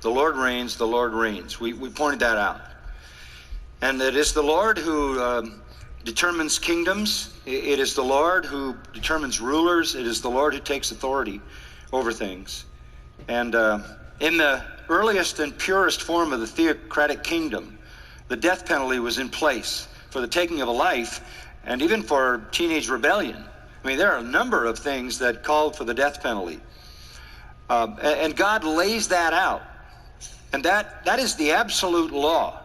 The Lord reigns, the Lord reigns. We pointed that out. And it is the Lord who determines kingdoms. It is the Lord who determines rulers. It is the Lord who takes authority over things. And in the earliest and purest form of the theocratic kingdom, the death penalty was in place for the taking of a life and even for teenage rebellion. I mean, there are a number of things that called for the death penalty. And God lays that out. And that is the absolute law.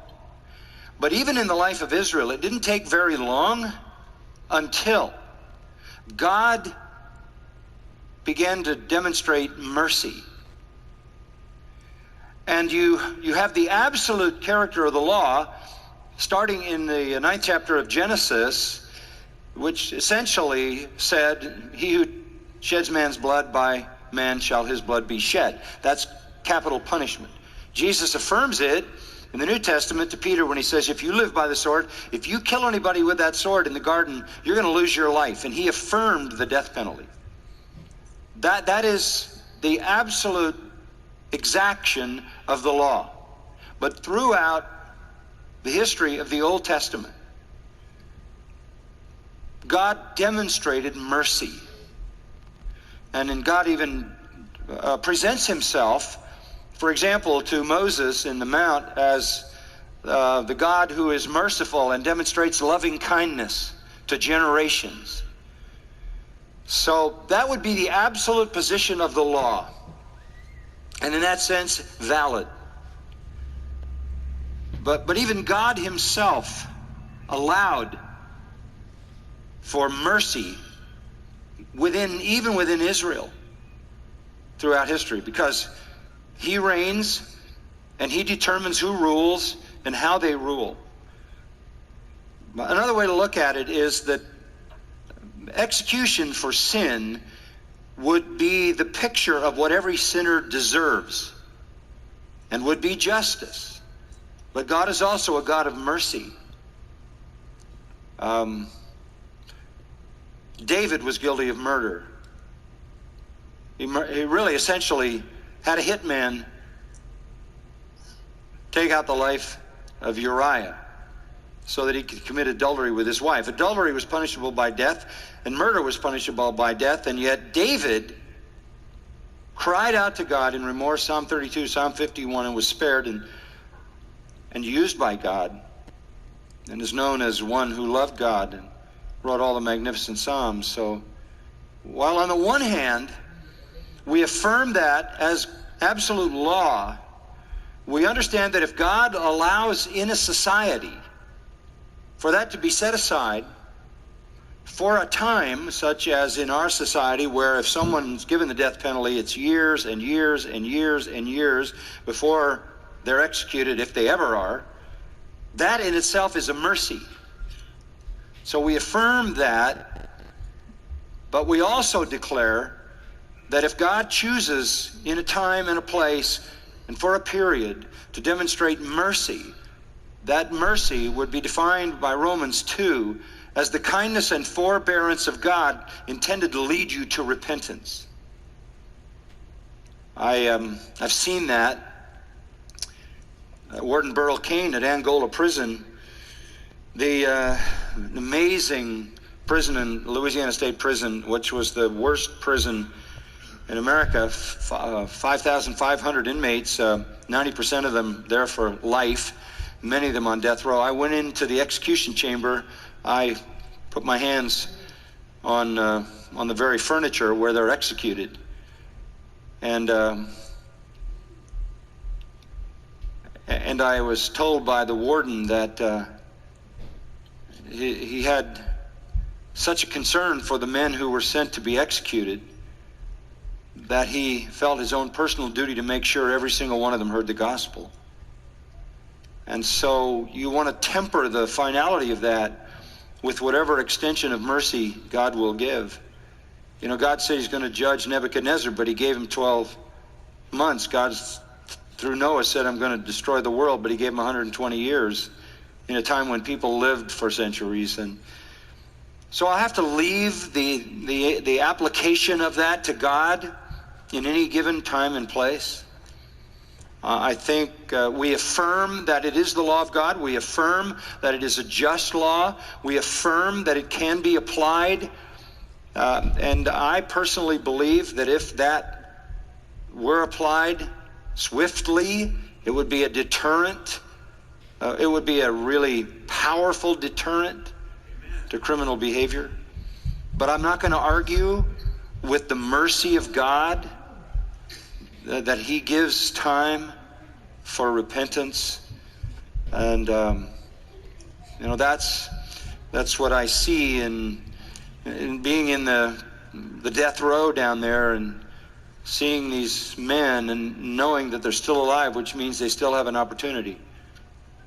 But even in the life of Israel, it didn't take very long until God began to demonstrate mercy. And you have the absolute character of the law starting in the 9th chapter of Genesis, which essentially said, he who sheds man's blood, by man shall his blood be shed. That's capital punishment. Jesus affirms it in the New Testament to Peter when he says, if you live by the sword, if you kill anybody with that sword in the garden, you're going to lose your life. And he affirmed the death penalty. That is the absolute exaction of the law. But throughout the history of the Old Testament, God demonstrated mercy. And then God even presents himself, for example, to Moses in the Mount as the God who is merciful and demonstrates loving kindness to generations. So that would be the absolute position of the law. And in that sense, valid. But even God himself allowed for mercy even within Israel throughout history, because he reigns and he determines who rules and how they rule. Another way to look at it is that execution for sin would be the picture of what every sinner deserves and would be justice. But God is also a God of mercy. David was guilty of murder. He really essentially had a hitman take out the life of Uriah so that he could commit adultery with his wife. Adultery was punishable by death, and murder was punishable by death, and yet David cried out to God in remorse, Psalm 32, Psalm 51, and was spared and used by God, and is known as one who loved God and wrote all the magnificent Psalms. So while on the one hand, we affirm that as absolute law, we understand that if God allows in a society for that to be set aside for a time, such as in our society, where if someone's given the death penalty, it's years and years and years and years before they're executed, if they ever are, that in itself is a mercy. So we affirm that, but we also declare that if God chooses in a time and a place and for a period to demonstrate mercy, that mercy would be defined by Romans 2 as the kindness and forbearance of God intended to lead you to repentance. I've seen that. Warden Burl Cain at Angola Prison, the amazing prison in Louisiana State Prison, which was the worst prison in America, 5,500 inmates, 90% of them there for life, many of them on death row. I went into the execution chamber. I put my hands on the very furniture where they're executed. And I was told by the warden that he had such a concern for the men who were sent to be executed that he felt his own personal duty to make sure every single one of them heard the gospel. And so you want to temper the finality of that with whatever extension of mercy God will give. You know, God said he's going to judge Nebuchadnezzar, but he gave him 12 months. God, through Noah, said, I'm going to destroy the world, but he gave him 120 years in a time when people lived for centuries. And so I have to leave the application of that to God in any given time and place. I think we affirm that it is the law of God. We affirm that it is a just law. We affirm that it can be applied. And I personally believe that if that were applied swiftly, it would be a deterrent. It would be a really powerful deterrent to criminal behavior. But I'm not going to argue with the mercy of God that he gives time for repentance. And that's what I see in being in the death row down there and seeing these men and knowing that they're still alive, which means they still have an opportunity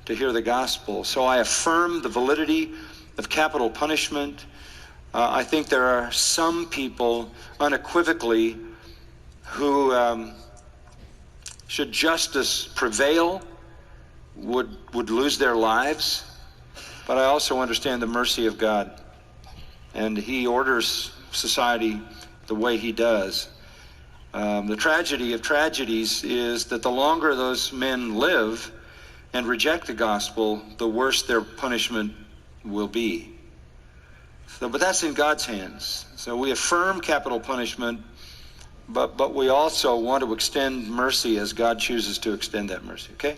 to hear the gospel. So I affirm the validity of capital punishment. I think there are some people unequivocally who, should justice prevail, would lose their lives. But I also understand the mercy of God, and he orders society the way he does. The tragedy of tragedies is that the longer those men live and reject the gospel, the worse their punishment will be. But that's in God's hands. So we affirm capital punishment, but we also want to extend mercy as God chooses to extend that mercy, okay?